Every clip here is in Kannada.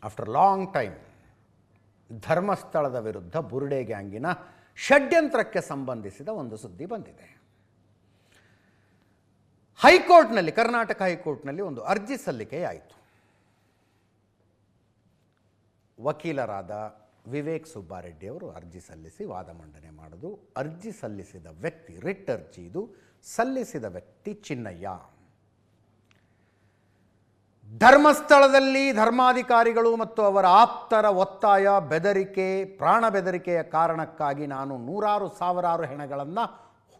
ಆಫ್ಟರ್ ಲಾಂಗ್ ಟೈಮ್ ಧರ್ಮಸ್ಥಳದ ವಿರುದ್ಧ ಬುರುಡೆ ಗ್ಯಾಂಗಿನ ಷಡ್ಯಂತ್ರಕ್ಕೆ ಸಂಬಂಧಿಸಿದ ಒಂದು ಸುದ್ದಿ ಬಂದಿದೆ. ಹೈಕೋರ್ಟ್ನಲ್ಲಿ, ಕರ್ನಾಟಕ ಹೈಕೋರ್ಟ್ನಲ್ಲಿ ಒಂದು ಅರ್ಜಿ ಸಲ್ಲಿಕೆಯಾಯಿತು. ವಕೀಲರಾದ ವಿವೇಕ್ ಸುಬ್ಬಾರೆಡ್ಡಿ ಅವರು ಅರ್ಜಿ ಸಲ್ಲಿಸಿ ವಾದ ಮಂಡನೆ ಮಾಡೋದು. ಅರ್ಜಿ ಸಲ್ಲಿಸಿದ ವ್ಯಕ್ತಿ, ರಿಟ್ ಅರ್ಜಿ ಇದು, ಸಲ್ಲಿಸಿದ ವ್ಯಕ್ತಿ ಚಿನ್ನಯ್ಯ. ಧರ್ಮಸ್ಥಳದಲ್ಲಿ ಧರ್ಮಾಧಿಕಾರಿಗಳು ಮತ್ತು ಅವರ ಆಪ್ತರ ಒತ್ತಾಯ, ಬೆದರಿಕೆ, ಪ್ರಾಣ ಬೆದರಿಕೆಯ ಕಾರಣಕ್ಕಾಗಿ ನಾನು ನೂರಾರು ಸಾವಿರಾರು ಹೆಣಗಳನ್ನು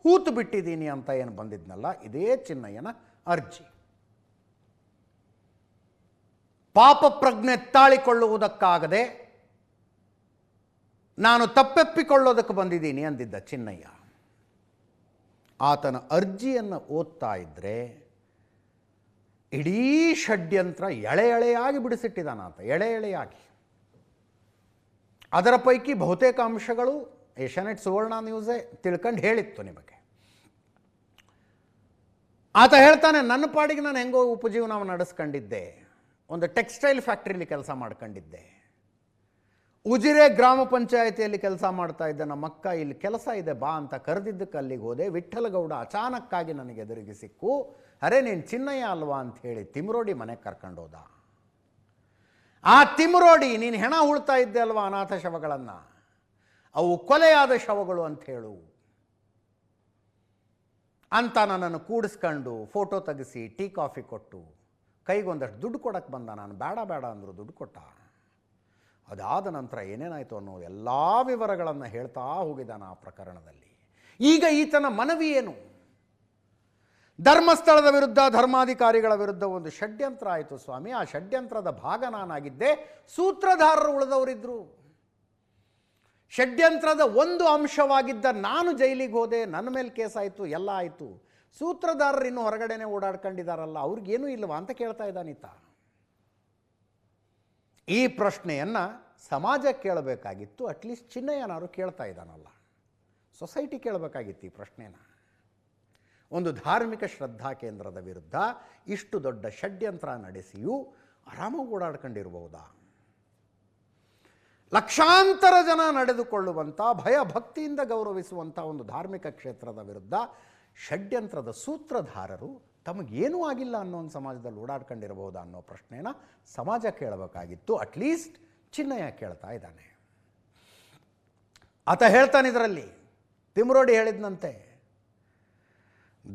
ಹೂತು ಬಿಟ್ಟಿದ್ದೀನಿ ಅಂತ ಏನು ಬಂದಿದ್ನಲ್ಲ, ಇದೇ ಚಿನ್ನಯ್ಯನ ಅರ್ಜಿ. ಪಾಪ ಪ್ರಜ್ಞೆ ತಾಳಿಕೊಳ್ಳುವುದಕ್ಕಾಗದೆ ನಾನು ತಪ್ಪೆಪ್ಪಿಕೊಳ್ಳೋದಕ್ಕೆ ಬಂದಿದ್ದೀನಿ ಅಂದಿದ್ದ ಚಿನ್ನಯ್ಯ. ಆತನ ಅರ್ಜಿಯನ್ನು ಓದ್ತಾ ಇದ್ದರೆ ಇಡೀ ಷಡ್ಯಂತ್ರ ಎಳೆ ಎಳೆಯಾಗಿ ಬಿಡಿಸಿಟ್ಟಿದ್ದಾನ ಆತ, ಎಳೆ ಎಳೆಯಾಗಿ. ಅದರ ಪೈಕಿ ಬಹುತೇಕ ಅಂಶಗಳು ಏಷ್ಯಾನೆಟ್ ಸುವರ್ಣ ನ್ಯೂಸೇ ತಿಳ್ಕೊಂಡು ಹೇಳಿತ್ತು ನಿಮಗೆ. ಆತ ಹೇಳ್ತಾನೆ, ನನ್ನ ಪಾಡಿಗೆ ನಾನು ಹೆಂಗೋ ಉಪಜೀವನವನ್ನು ನಡೆಸ್ಕೊಂಡಿದ್ದೆ, ಒಂದು ಟೆಕ್ಸ್ಟೈಲ್ ಫ್ಯಾಕ್ಟ್ರಿಲಿ ಕೆಲಸ ಮಾಡ್ಕೊಂಡಿದ್ದೆ, ಉಜಿರೆ ಗ್ರಾಮ ಪಂಚಾಯಿತಿಯಲ್ಲಿ ಕೆಲಸ ಮಾಡ್ತಾ ಇದ್ದ ನಮ್ಮಕ್ಕ ಇಲ್ಲಿ ಕೆಲಸ ಇದೆ ಬಾ ಅಂತ ಕರೆದಿದ್ದಕ್ಕೆ ಅಲ್ಲಿಗೆ ಹೋದೆ. ವಿಠ್ಠಲಗೌಡ ಅಚಾನಕ್ಕಾಗಿ ನನಗೆ ಎದುರಿಗೆ ಸಿಕ್ಕು, ಅರೆ ನೀನು ಚಿನ್ನಯ್ಯ ಅಲ್ವಾ ಅಂತ ಹೇಳಿ ತಿಮ್ರೋಡಿ ಮನೆಗೆ ಕರ್ಕೊಂಡೋದ. ಆ ತಿಮ್ರೋಡಿ, ನೀನು ಹೆಣ ಉಳ್ತಾ ಇದ್ದೆ ಅಲ್ವಾ ಅನಾಥ ಶವಗಳನ್ನು, ಅವು ಕೊಲೆಯಾದ ಶವಗಳು ಅಂತ ಹೇಳು ಅಂತ ನನ್ನನ್ನು ಕೂಡಿಸ್ಕೊಂಡು ಫೋಟೋ ತೆಗೆಸಿ ಟೀ ಕಾಫಿ ಕೊಟ್ಟು ಕೈಗೊಂದಷ್ಟು ದುಡ್ಡು ಕೊಡಕ್ಕೆ ಬಂದ. ನಾನು ಬೇಡ ಬೇಡ ಅಂದರು, ದುಡ್ಡು ಕೊಟ್ಟ. ಅದಾದ ನಂತರ ಏನೇನಾಯಿತು ಅನ್ನೋ ಎಲ್ಲ ವಿವರಗಳನ್ನು ಹೇಳ್ತಾ ಹೋಗಿದ್ದಾನೆ ಆ ಪ್ರಕರಣದಲ್ಲಿ. ಈಗ ಈತನ ಮನವಿ ಏನು? ಧರ್ಮಸ್ಥಳದ ವಿರುದ್ಧ, ಧರ್ಮಾಧಿಕಾರಿಗಳ ವಿರುದ್ಧ ಒಂದು ಷಡ್ಯಂತ್ರ ಆಯಿತು ಸ್ವಾಮಿ. ಆ ಷಡ್ಯಂತ್ರದ ಭಾಗ ನಾನಾಗಿದ್ದೆ, ಸೂತ್ರಧಾರರು ಉಳಿದವರಿದ್ದರು. ಷಡ್ಯಂತ್ರದ ಒಂದು ಅಂಶವಾಗಿದ್ದ ನಾನು ಜೈಲಿಗೆ ಹೋದೆ, ನನ್ನ ಮೇಲೆ ಕೇಸಾಯಿತು, ಎಲ್ಲ ಆಯಿತು. ಸೂತ್ರಧಾರರು ಇನ್ನೂ ಹೊರಗಡೆನೆ ಓಡಾಡ್ಕೊಂಡಿದ್ದಾರಲ್ಲ, ಅವ್ರಿಗೇನೂ ಇಲ್ವಾ ಅಂತ ಕೇಳ್ತಾ ಇದ್ದಾನೀತ. ಈ ಪ್ರಶ್ನೆಯನ್ನು ಸಮಾಜ ಕೇಳಬೇಕಾಗಿತ್ತು, ಅಟ್ಲೀಸ್ಟ್ ಚಿನ್ನಯ್ಯನಾರು ಕೇಳ್ತಾ ಇದ್ದಾನಲ್ಲ, ಸೊಸೈಟಿ ಕೇಳಬೇಕಾಗಿತ್ತು ಈ ಪ್ರಶ್ನೆನ. ಒಂದು ಧಾರ್ಮಿಕ ಶ್ರದ್ಧಾ ಕೇಂದ್ರದ ವಿರುದ್ಧ ಇಷ್ಟು ದೊಡ್ಡ ಷಡ್ಯಂತ್ರ ನಡೆಸಿಯೂ ಆರಾಮಾಗಿ ಓಡಾಡ್ಕೊಂಡಿರ್ಬಹುದಾ? ಲಕ್ಷಾಂತರ ಜನ ನಡೆದುಕೊಳ್ಳುವಂಥ, ಭಯ ಭಕ್ತಿಯಿಂದ ಗೌರವಿಸುವಂಥ ಒಂದು ಧಾರ್ಮಿಕ ಕ್ಷೇತ್ರದ ವಿರುದ್ಧ ಷಡ್ಯಂತ್ರದ ಸೂತ್ರಧಾರರು ತಮಗೇನೂ ಆಗಿಲ್ಲ ಅನ್ನೋ ಒಂದು ಸಮಾಜದಲ್ಲಿ ಓಡಾಡ್ಕೊಂಡಿರಬಹುದಾ ಅನ್ನೋ ಪ್ರಶ್ನೆನ ಸಮಾಜ ಕೇಳಬೇಕಾಗಿತ್ತು. ಅಟ್ಲೀಸ್ಟ್ ಚಿನ್ನಯ್ಯ ಕೇಳ್ತಾ ಇದ್ದಾನೆ. ಆತ ಹೇಳ್ತಾನೆ ಇದರಲ್ಲಿ, ತಿಮ್ರೋಡಿ ಹೇಳಿದ್ನಂತೆ,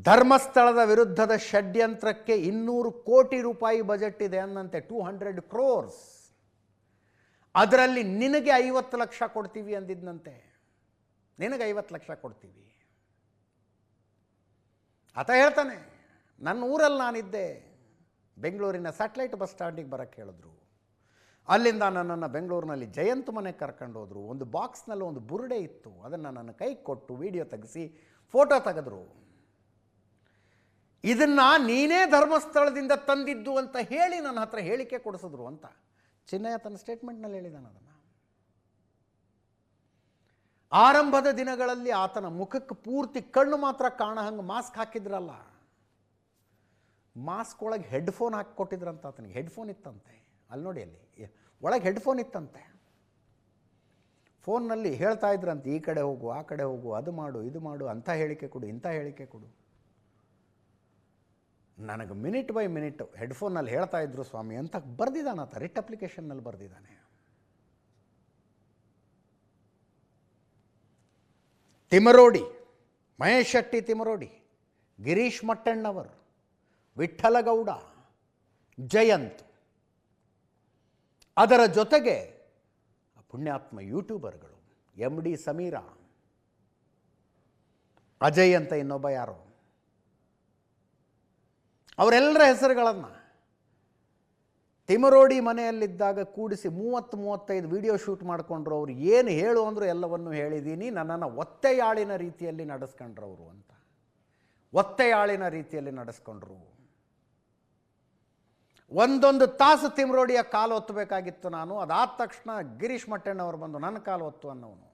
ಧರ್ಮಸ್ಥಳದ ವಿರುದ್ಧದ ಷಡ್ಯಂತ್ರಕ್ಕೆ 200 ಕೋಟಿ ರೂಪಾಯಿ ಬಜೆಟ್ ಇದೆ ಅನ್ನಂತೆ, 200 crores. ಅದರಲ್ಲಿ ನಿನಗೆ 50 ಲಕ್ಷ ಕೊಡ್ತೀವಿ ಅಂದಿದ್ನಂತೆ, ನಿನಗೆ 50 ಲಕ್ಷ ಕೊಡ್ತೀವಿ. ಆತ ಹೇಳ್ತಾನೆ, ನನ್ನ ಊರಲ್ಲಿ ನಾನಿದ್ದೆ, ಬೆಂಗಳೂರಿನ ಸ್ಯಾಟಲೈಟ್ ಬಸ್ ಸ್ಟ್ಯಾಂಡಿಗೆ ಬರೋಕ್ಕೆ ಹೇಳಿದ್ರು. ಅಲ್ಲಿಂದ ನನ್ನನ್ನು ಬೆಂಗಳೂರಿನಲ್ಲಿ ಜಯಂತ್ ಮನೆಗೆ ಕರ್ಕೊಂಡು ಹೋದರು. ಒಂದು ಬಾಕ್ಸ್ನಲ್ಲಿ ಒಂದು ಬುರುಡೆ ಇತ್ತು, ಅದನ್ನು ನನ್ನ ಕೈಗೆ ಕೊಟ್ಟು ವಿಡಿಯೋ ತೆಗೆಸಿ ಫೋಟೋ ತೆಗೆದ್ರು. ಇದನ್ನು ನೀನೇ ಧರ್ಮಸ್ಥಳದಿಂದ ತಂದಿದ್ದು ಅಂತ ಹೇಳಿ ನನ್ನ ಹತ್ರ ಹೇಳಿಕೆ ಕೊಡಿಸಿದ್ರು ಅಂತ ಚಿನ್ನಯ್ಯ ತನ್ನ ಸ್ಟೇಟ್ಮೆಂಟ್ನಲ್ಲಿ ಹೇಳಿದ್ದಾನೆ. ಅದನ್ನು ಆರಂಭದ ದಿನಗಳಲ್ಲಿ ಆತನ ಮುಖಕ್ಕೆ ಪೂರ್ತಿ ಕಣ್ಣು ಮಾತ್ರ ಕಾಣ ಹಂಗೆ ಮಾಸ್ಕ್ ಹಾಕಿದ್ರಲ್ಲ, ಮಾಸ್ಕ್ ಒಳಗೆ ಹೆಡ್ಫೋನ್ ಹಾಕಿ ಕೊಟ್ಟಿದ್ರಂತ. ಆತನಿಗೆ ಹೆಡ್ಫೋನ್ ಇತ್ತಂತೆ, ಅಲ್ಲಿ ನೋಡಿ, ಅಲ್ಲಿ ಒಳಗೆ ಹೆಡ್ಫೋನ್ ಇತ್ತಂತೆ. ಫೋನ್ನಲ್ಲಿ ಹೇಳ್ತಾ ಇದ್ರಂತೆ, ಈ ಕಡೆ ಹೋಗು, ಆ ಕಡೆ ಹೋಗು, ಅದು ಮಾಡು, ಇದು ಮಾಡು, ಅಂಥ ಹೇಳಿಕೆ ಕೊಡು, ಇಂಥ ಹೇಳಿಕೆ ಕೊಡು. ನನಗೆ ಮಿನಿಟ್ ಬೈ ಮಿನಿಟ್ ಹೆಡ್ಫೋನಲ್ಲಿ ಹೇಳ್ತಾ ಇದ್ರು ಸ್ವಾಮಿ ಅಂತ ಬರೆದಿದ್ದಾನೆ ಆತ, ರಿಟ್ ಅಪ್ಲಿಕೇಶನ್ನಲ್ಲಿ ಬರೆದಿದ್ದಾನೆ. ತಿಮರೋಡಿ, ಮಹೇಶ್ ಶೆಟ್ಟಿ ತಿಮರೋಡಿ, ಗಿರೀಶ್ ಮಟ್ಟಣ್ಣವರ್, ವಿಠ್ಠಲಗೌಡ, ಜಯಂತ್, ಅದರ ಜೊತೆಗೆ ಪುಣ್ಯಾತ್ಮ ಯೂಟ್ಯೂಬರ್ಗಳು MD ಸಮೀರ, ಅಜಯ್ ಅಂತ ಇನ್ನೊಬ್ಬ ಯಾರೋ, ಅವರೆಲ್ಲರ ಹೆಸರುಗಳನ್ನು ತಿಮರೋಡಿ ಮನೆಯಲ್ಲಿದ್ದಾಗ ಕೂಡಿಸಿ 30-35 ವಿಡಿಯೋ ಶೂಟ್ ಮಾಡಿಕೊಂಡ್ರು. ಅವ್ರು ಏನು ಹೇಳು ಅಂದರು ಎಲ್ಲವನ್ನೂ ಹೇಳಿದ್ದೀನಿ, ನನ್ನನ್ನು ಒತ್ತೆಯಾಳಿನ ರೀತಿಯಲ್ಲಿ ನಡೆಸ್ಕೊಂಡ್ರವರು ಅಂತ. ಒತ್ತೆಯಾಳಿನ ರೀತಿಯಲ್ಲಿ ನಡೆಸ್ಕೊಂಡ್ರು. ಒಂದೊಂದು ತಾಸು ತಿಮರೋಡಿಯ ಕಾಲು ಒತ್ತಬೇಕಾಗಿತ್ತು ನಾನು. ಅದಾದ ತಕ್ಷಣ ಗಿರೀಶ್ ಮಟ್ಟಣ್ಣವರು ಬಂದು ನನ್ನ ಕಾಲು ಒತ್ತು ಅನ್ನೋನು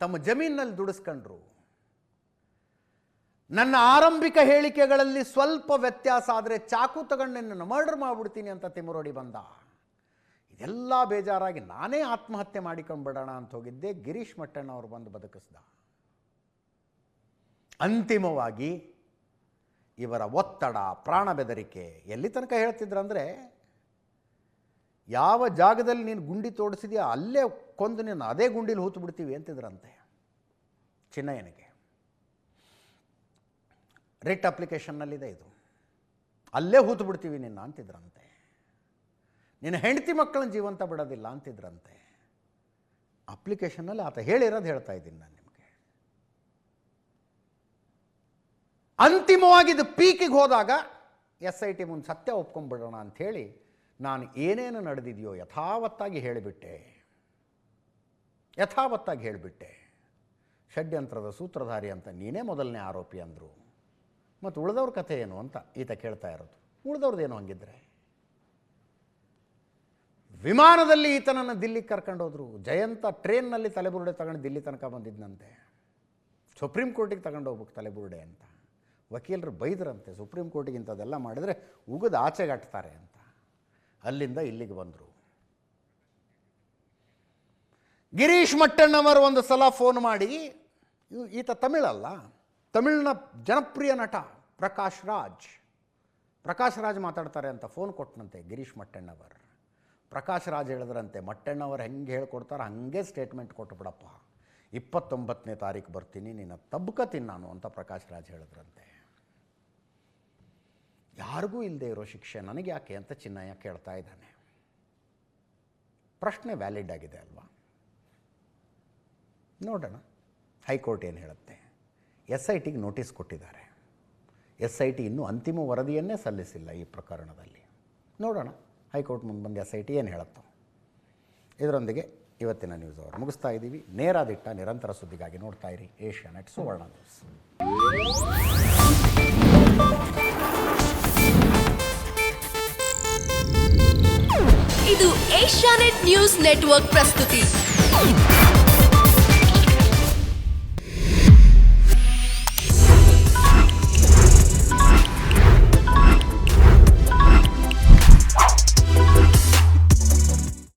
ತಮ್ಮ ಜಮೀನಿನಲ್ಲಿ ದುಡಿಸ್ಕೊಂಡ್ರು. ನನ್ನ ಆರಂಭಿಕ ಹೇಳಿಕೆಗಳಲ್ಲಿ ಸ್ವಲ್ಪ ವ್ಯತ್ಯಾಸ ಆದರೆ ಚಾಕು ತಗೊಂಡು ನಿನ್ನನ್ನು ಮರ್ಡರ್ ಮಾಡಿಬಿಡ್ತೀನಿ ಅಂತ ತಿಮರೋಡಿ ಬಂದ. ಇದೆಲ್ಲ ಬೇಜಾರಾಗಿ ನಾನೇ ಆತ್ಮಹತ್ಯೆ ಮಾಡಿಕೊಂಡ್ಬಿಡೋಣ ಅಂತ ಹೋಗಿದ್ದೆ. ಗಿರೀಶ್ ಮಟ್ಟಣ್ಣವರು ಬಂದು ಬದುಕಿಸ್ದ. ಅಂತಿಮವಾಗಿ ಇವರ ಒತ್ತಡ, ಪ್ರಾಣ ಬೆದರಿಕೆ ಎಲ್ಲಿ ತನಕ ಹೇಳ್ತಿದ್ರಂದರೆ, ಯಾವ ಜಾಗದಲ್ಲಿ ನೀನು ಗುಂಡಿ ತೋಡಿಸಿದೆಯಾ ಅಲ್ಲೇ ಕೊಂದು ನೀನು ಅದೇ ಗುಂಡಿಲಿ ಹೂತು ಬಿಡ್ತೀವಿ ಅಂತಿದ್ರಂತೆ ಚಿನ್ನಯ್ಯನಿಗೆ. ರಿಟ್ ಅಪ್ಲಿಕೇಶನ್ನಲ್ಲಿದೆ ಇದು. ಅಲ್ಲೇ ಹೂತು ಬಿಡ್ತೀವಿ ನಿನ್ನ ಅಂತಿದ್ರಂತೆ. ನಿನ್ನ ಹೆಂಡತಿ ಮಕ್ಕಳನ್ನ ಜೀವಂತ ಬಿಡೋದಿಲ್ಲ ಅಂತಿದ್ರಂತೆ. ಅಪ್ಲಿಕೇಶನ್ನಲ್ಲಿ ಆತ ಹೇಳಿರೋದು ಹೇಳ್ತಾ ಇದ್ದೀನಿ ನಾನು ನಿಮಗೆ. ಅಂತಿಮವಾಗಿ ಇದು ಪೀಕಿಗೆ ಹೋದಾಗ SIT ಮುಂದೆ ಸತ್ಯ ಒಪ್ಕೊಂಡ್ಬಿಡೋಣ ಅಂಥೇಳಿ ನಾನು ಏನೇನು ನಡೆದಿದೆಯೋ ಯಥಾವತ್ತಾಗಿ ಹೇಳಿಬಿಟ್ಟೆ. ಷಡ್ಯಂತ್ರದ ಸೂತ್ರಧಾರಿ ಅಂತ ನೀನೇ ಮೊದಲನೇ ಆರೋಪಿ ಅಂದರು. ಮತ್ತು ಉಳಿದವ್ರ ಕಥೆ ಏನು ಅಂತ ಈತ ಕೇಳ್ತಾ ಇರೋದು. ಉಳಿದವ್ರದ್ದೇನು ಹಂಗಿದ್ರೆ? ವಿಮಾನದಲ್ಲಿ ಈತನನ್ನು ದಿಲ್ಲಿಗೆ ಕರ್ಕೊಂಡೋದ್ರು. ಜಯಂತ ಟ್ರೈನ್ನಲ್ಲಿ ತಲೆಬುರುಡೆ ತಗೊಂಡು ದಿಲ್ಲಿ ತನಕ ಬಂದಿದ್ದಂತೆ. ಸುಪ್ರೀಂ ಕೋರ್ಟಿಗೆ ತಗೊಂಡು ಹೋಗ್ಬೇಕು ತಲೆಬುರುಡೆ ಅಂತ. ವಕೀಲರು ಬೈದ್ರಂತೆ, ಸುಪ್ರೀಂ ಕೋರ್ಟಿಗೆ ಇಂಥದ್ದೆಲ್ಲ ಮಾಡಿದರೆ ಉಗಿದು ಆಚೆಗಟ್ತಾರೆ ಅಂತ. ಅಲ್ಲಿಂದ ಇಲ್ಲಿಗೆ ಬಂದರು. ಗಿರೀಶ್ ಮಟ್ಟಣ್ಣವರು ಒಂದು ಸಲ ಫೋನ್ ಮಾಡಿ, ಈತ ತಮಿಳಲ್ಲ, ತಮಿಳಿನ ಜನಪ್ರಿಯ ನಟ ಪ್ರಕಾಶ್ ರಾಜ್ ಮಾತಾಡ್ತಾರೆ ಅಂತ ಫೋನ್ ಕೊಟ್ಟನಂತೆ ಗಿರೀಶ್ ಮಟ್ಟಣ್ಣವರು. ಪ್ರಕಾಶ್ ರಾಜ್ ಹೇಳಿದ್ರಂತೆ, ಮಟ್ಟಣ್ಣವರು ಹೆಂಗೆ ಹೇಳ್ಕೊಡ್ತಾರೆ ಹಾಗೆ ಸ್ಟೇಟ್ಮೆಂಟ್ ಕೊಟ್ಟುಬಿಡಪ್ಪ, 29ನೇ ತಾರೀಕು ಬರ್ತೀನಿ, ನಿನ್ನ ತಬ್ಕತೀನಿ ನಾನು ಅಂತ ಪ್ರಕಾಶ್ ರಾಜ್ ಹೇಳಿದ್ರಂತೆ. ಯಾರಿಗೂ ಇಲ್ಲದೆ ಇರೋ ಶಿಕ್ಷೆ ನನಗೆ ಯಾಕೆ ಅಂತ ಚಿನ್ನಯ್ಯ ಕೇಳ್ತಾ ಇದ್ದಾನೆ. ಪ್ರಶ್ನೆ ವ್ಯಾಲಿಡ್ ಆಗಿದೆ ಅಲ್ವಾ? ನೋಡೋಣ ಹೈಕೋರ್ಟ್ ಏನು ಹೇಳುತ್ತೆ. SITಗೆ ನೋಟಿಸ್ ಕೊಟ್ಟಿದ್ದಾರೆ. SIT ಇನ್ನೂ ಅಂತಿಮ ವರದಿಯನ್ನೇ ಸಲ್ಲಿಸಿಲ್ಲ ಈ ಪ್ರಕರಣದಲ್ಲಿ. ನೋಡೋಣ ಹೈಕೋರ್ಟ್ ಮುಂದೆ ಬಂದು SIT ಏನು ಹೇಳುತ್ತೋ. ಇದರೊಂದಿಗೆ ಇವತ್ತಿನ ನ್ಯೂಸ್ ಅವರು ಮುಗಿಸ್ತಾ ಇದ್ದೀವಿ. ನೇರ ದಿಟ್ಟ ನಿರಂತರ ಸುದ್ದಿಗಾಗಿ ನೋಡ್ತಾ ಇರಿ ಏಷ್ಯಾನೆಟ್ ಸುವರ್ಣ ನ್ಯೂಸ್. ಇದು ಏಷ್ಯಾನೆಟ್ ನ್ಯೂಸ್ ನೆಟ್ವರ್ಕ್ ಪ್ರಸ್ತುತಿ.